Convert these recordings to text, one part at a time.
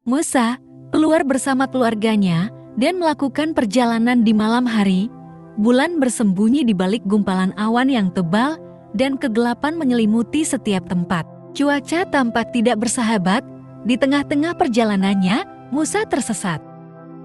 Musa keluar bersama keluarganya dan melakukan perjalanan di malam hari. Bulan bersembunyi di balik gumpalan awan yang tebal dan kegelapan menyelimuti setiap tempat. Cuaca tampak tidak bersahabat. Di tengah-tengah perjalanannya, Musa tersesat.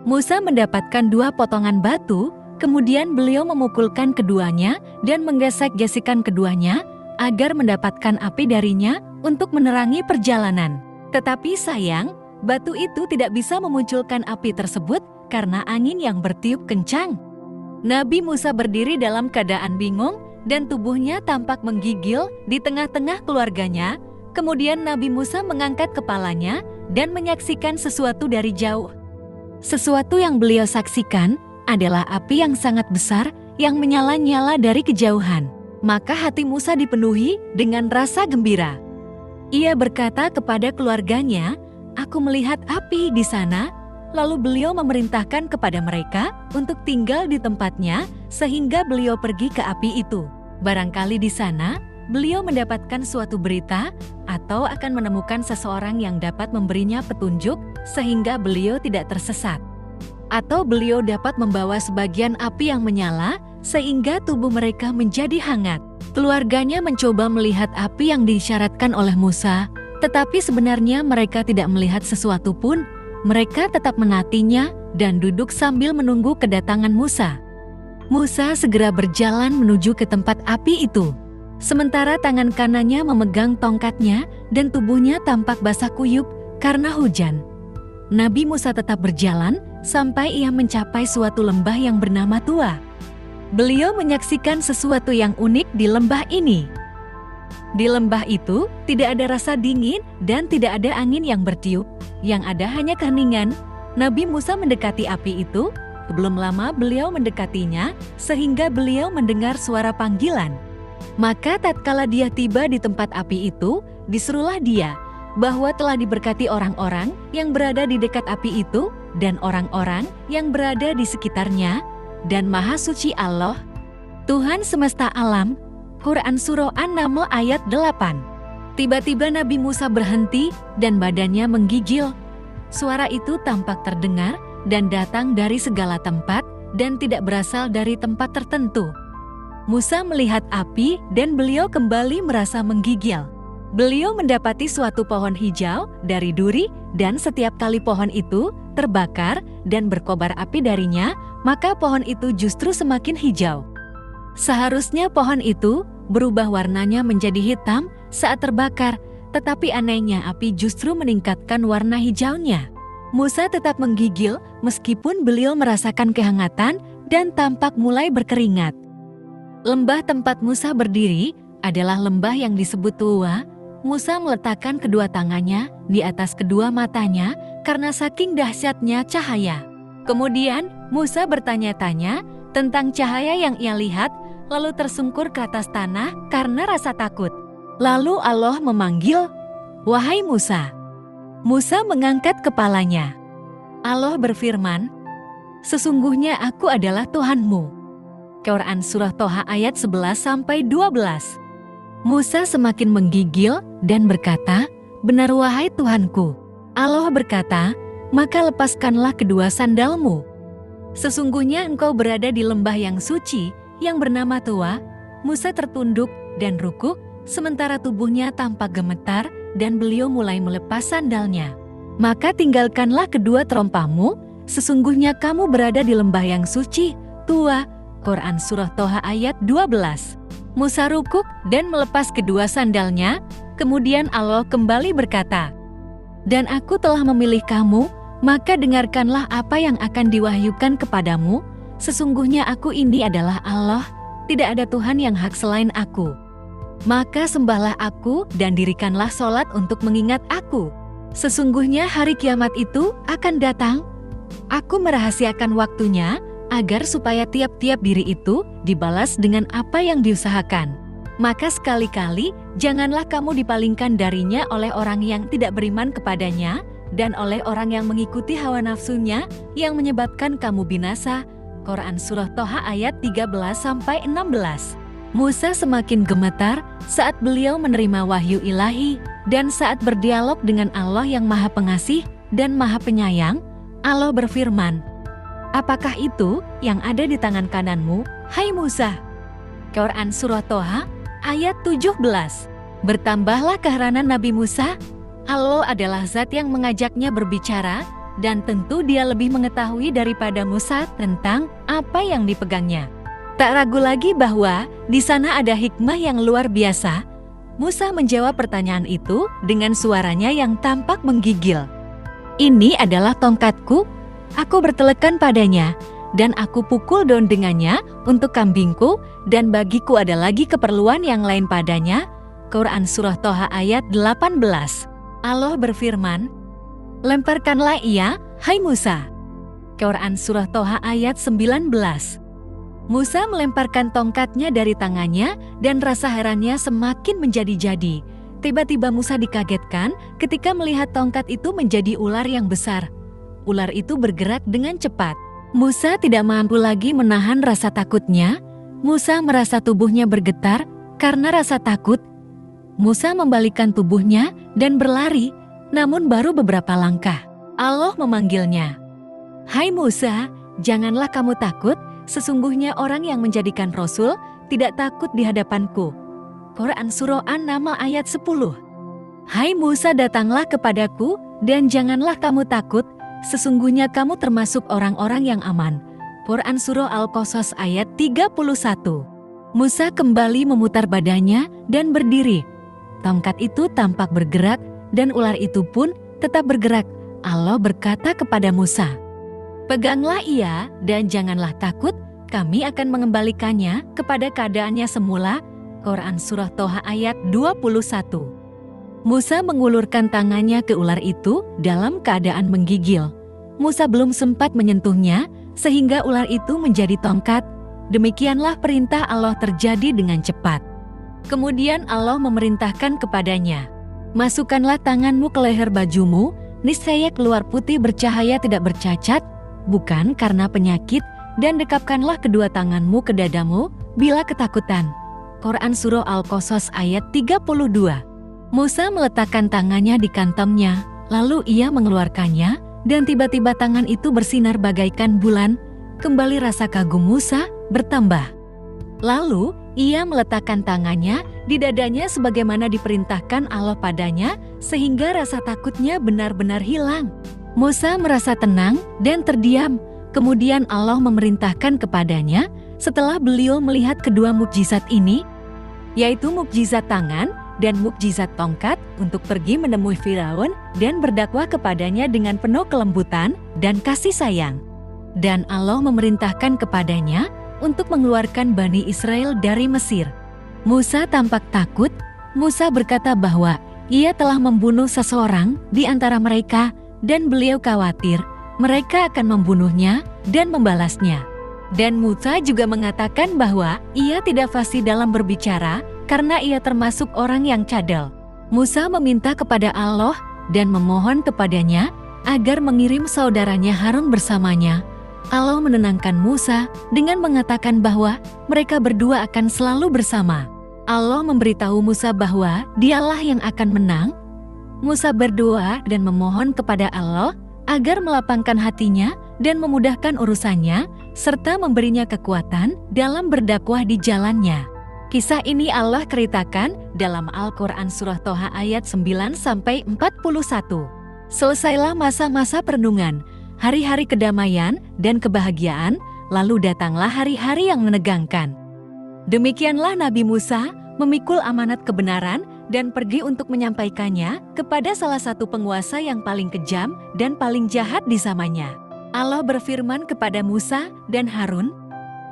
Musa mendapatkan 2 potongan batu, kemudian beliau memukulkan keduanya dan menggesek-gesikkan keduanya agar mendapatkan api darinya untuk menerangi perjalanan. Tetapi sayang, batu itu tidak bisa memunculkan api tersebut karena angin yang bertiup kencang. Nabi Musa berdiri dalam keadaan bingung dan tubuhnya tampak menggigil di tengah-tengah keluarganya. Kemudian Nabi Musa mengangkat kepalanya dan menyaksikan sesuatu dari jauh. Sesuatu yang beliau saksikan adalah api yang sangat besar yang menyala-nyala dari kejauhan. Maka hati Musa dipenuhi dengan rasa gembira. Ia berkata kepada keluarganya, "Aku melihat api di sana." Lalu beliau memerintahkan kepada mereka untuk tinggal di tempatnya sehingga beliau pergi ke api itu. Barangkali di sana beliau mendapatkan suatu berita atau akan menemukan seseorang yang dapat memberinya petunjuk sehingga beliau tidak tersesat. Atau beliau dapat membawa sebagian api yang menyala sehingga tubuh mereka menjadi hangat. Keluarganya mencoba melihat api yang disyaratkan oleh Musa, tetapi sebenarnya mereka tidak melihat sesuatu pun. Mereka tetap menatinya dan duduk sambil menunggu kedatangan Musa. Musa segera berjalan menuju ke tempat api itu. Sementara tangan kanannya memegang tongkatnya dan tubuhnya tampak basah kuyup karena hujan. Nabi Musa tetap berjalan sampai ia mencapai suatu lembah yang bernama Tua. Beliau menyaksikan sesuatu yang unik di lembah ini. Di lembah itu tidak ada rasa dingin dan tidak ada angin yang bertiup. Yang ada hanya keheningan. Nabi Musa mendekati api itu. Belum lama beliau mendekatinya sehingga beliau mendengar suara panggilan. Maka tatkala dia tiba di tempat api itu, diserulah dia bahwa telah diberkati orang-orang yang berada di dekat api itu dan orang-orang yang berada di sekitarnya, dan Maha Suci Allah, Tuhan semesta alam. Quran Surah An-Naml ayat 8. Tiba-tiba Nabi Musa berhenti dan badannya menggigil. Suara itu tampak terdengar dan datang dari segala tempat dan tidak berasal dari tempat tertentu. Musa melihat api dan beliau kembali merasa menggigil. Beliau mendapati suatu pohon hijau dari duri dan setiap kali pohon itu terbakar dan berkobar api darinya, maka pohon itu justru semakin hijau. Seharusnya pohon itu berubah warnanya menjadi hitam saat terbakar, tetapi anehnya api justru meningkatkan warna hijaunya. Musa tetap menggigil meskipun beliau merasakan kehangatan dan tampak mulai berkeringat. Lembah tempat Musa berdiri adalah lembah yang disebut Tua. Musa meletakkan kedua tangannya di atas kedua matanya karena saking dahsyatnya cahaya. Kemudian Musa bertanya-tanya tentang cahaya yang ia lihat, lalu tersungkur ke atas tanah karena rasa takut. Lalu Allah memanggil, "Wahai Musa." Musa mengangkat kepalanya. Allah berfirman, "Sesungguhnya aku adalah Tuhanmu." Quran Surah Toha ayat 11-12. Musa semakin menggigil dan berkata, "Benar wahai Tuhanku." Allah berkata, "Maka lepaskanlah kedua sandalmu. Sesungguhnya engkau berada di lembah yang suci yang bernama Tua." Musa tertunduk dan rukuk, sementara tubuhnya tampak gemetar dan beliau mulai melepas sandalnya. "Maka tinggalkanlah kedua terompahmu, sesungguhnya kamu berada di lembah yang suci, Tua." Quran Surah Toha ayat 12. Musa rukuk dan melepas kedua sandalnya, kemudian Allah kembali berkata, "Dan aku telah memilih kamu, maka dengarkanlah apa yang akan diwahyukan kepadamu. Sesungguhnya aku ini adalah Allah, tidak ada Tuhan yang hak selain aku. Maka sembahlah aku dan dirikanlah sholat untuk mengingat aku. Sesungguhnya hari kiamat itu akan datang. Aku merahasiakan waktunya, agar supaya tiap-tiap diri itu dibalas dengan apa yang diusahakan. Maka sekali-kali janganlah kamu dipalingkan darinya oleh orang yang tidak beriman kepadanya dan oleh orang yang mengikuti hawa nafsunya yang menyebabkan kamu binasa." Quran Surah Toha ayat 13-16. Musa semakin gemetar saat beliau menerima wahyu ilahi dan saat berdialog dengan Allah yang Maha Pengasih dan Maha Penyayang, Allah berfirman, "Apakah itu yang ada di tangan kananmu, hai Musa?" Quran Surah Toha, ayat 17. Bertambahlah keheranan Nabi Musa. Allah adalah zat yang mengajaknya berbicara, dan tentu dia lebih mengetahui daripada Musa tentang apa yang dipegangnya. Tak ragu lagi bahwa di sana ada hikmah yang luar biasa. Musa menjawab pertanyaan itu dengan suaranya yang tampak menggigil. "Ini adalah tongkatku, aku bertelekan padanya, dan aku pukul daun dengannya untuk kambingku, dan bagiku ada lagi keperluan yang lain padanya." Quran Surah Toha ayat 18. Allah berfirman, "Lemparkanlah ia, hai Musa." Quran Surah Toha ayat 19. Musa melemparkan tongkatnya dari tangannya dan rasa herannya semakin menjadi-jadi. Tiba-tiba Musa dikagetkan ketika melihat tongkat itu menjadi ular yang besar. Ular itu bergerak dengan cepat. Musa tidak mampu lagi menahan rasa takutnya. Musa merasa tubuhnya bergetar karena rasa takut. Musa membalikkan tubuhnya dan berlari, namun baru beberapa langkah. Allah memanggilnya, "Hai Musa, janganlah kamu takut. Sesungguhnya orang yang menjadikan Rasul tidak takut di hadapanku." Quran Surah An-Naml ayat 10. "Hai Musa, datanglah kepadaku dan janganlah kamu takut. Sesungguhnya kamu termasuk orang-orang yang aman." Quran Surah Al-Qasas ayat 31. Musa kembali memutar badannya dan berdiri. Tongkat itu tampak bergerak dan ular itu pun tetap bergerak. Allah berkata kepada Musa, "Peganglah ia dan janganlah takut, kami akan mengembalikannya kepada keadaannya semula." Quran Surah Toha ayat 21. Musa mengulurkan tangannya ke ular itu dalam keadaan menggigil. Musa belum sempat menyentuhnya sehingga ular itu menjadi tongkat. Demikianlah perintah Allah terjadi dengan cepat. Kemudian Allah memerintahkan kepadanya, "Masukkanlah tanganmu ke leher bajumu, niscaya keluar putih bercahaya tidak bercacat, bukan karena penyakit, dan dekapkanlah kedua tanganmu ke dadamu bila ketakutan." Quran Surah Al-Qasas ayat 32. Musa meletakkan tangannya di kantongnya, lalu ia mengeluarkannya, dan tiba-tiba tangan itu bersinar bagaikan bulan. Kembali rasa kagum Musa bertambah. Lalu ia meletakkan tangannya di dadanya sebagaimana diperintahkan Allah padanya, sehingga rasa takutnya benar-benar hilang. Musa merasa tenang dan terdiam. Kemudian Allah memerintahkan kepadanya setelah beliau melihat kedua mukjizat ini, yaitu mukjizat tangan dan mukjizat tongkat, untuk pergi menemui Firaun dan berdakwah kepadanya dengan penuh kelembutan dan kasih sayang. Dan Allah memerintahkan kepadanya untuk mengeluarkan Bani Israel dari Mesir. Musa tampak takut. Musa berkata bahwa ia telah membunuh seseorang di antara mereka dan beliau khawatir mereka akan membunuhnya dan membalasnya. Dan Musa juga mengatakan bahwa ia tidak fasih dalam berbicara karena ia termasuk orang yang cadel. Musa meminta kepada Allah dan memohon kepadanya agar mengirim saudaranya Harun bersamanya. Allah menenangkan Musa dengan mengatakan bahwa mereka berdua akan selalu bersama. Allah memberitahu Musa bahwa dialah yang akan menang. Musa berdoa dan memohon kepada Allah agar melapangkan hatinya dan memudahkan urusannya, serta memberinya kekuatan dalam berdakwah di jalannya. Kisah ini Allah ceritakan dalam Al-Quran Surah Toha ayat 9-41. Selesailah masa-masa perenungan, hari-hari kedamaian dan kebahagiaan, lalu datanglah hari-hari yang menegangkan. Demikianlah Nabi Musa memikul amanat kebenaran dan pergi untuk menyampaikannya kepada salah satu penguasa yang paling kejam dan paling jahat di zamannya. Allah berfirman kepada Musa dan Harun,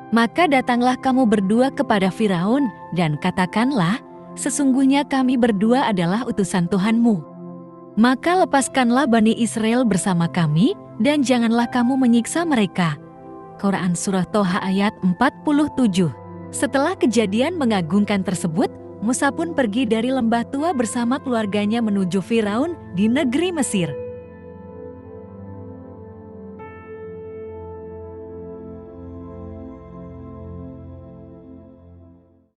"Maka datanglah kamu berdua kepada Firaun dan katakanlah, sesungguhnya kami berdua adalah utusan Tuhanmu. Maka lepaskanlah Bani Israel bersama kami dan janganlah kamu menyiksa mereka." Quran Surah Toha ayat 47. Setelah kejadian mengagumkan tersebut, Musa pun pergi dari lembah tua bersama keluarganya menuju Firaun di negeri Mesir.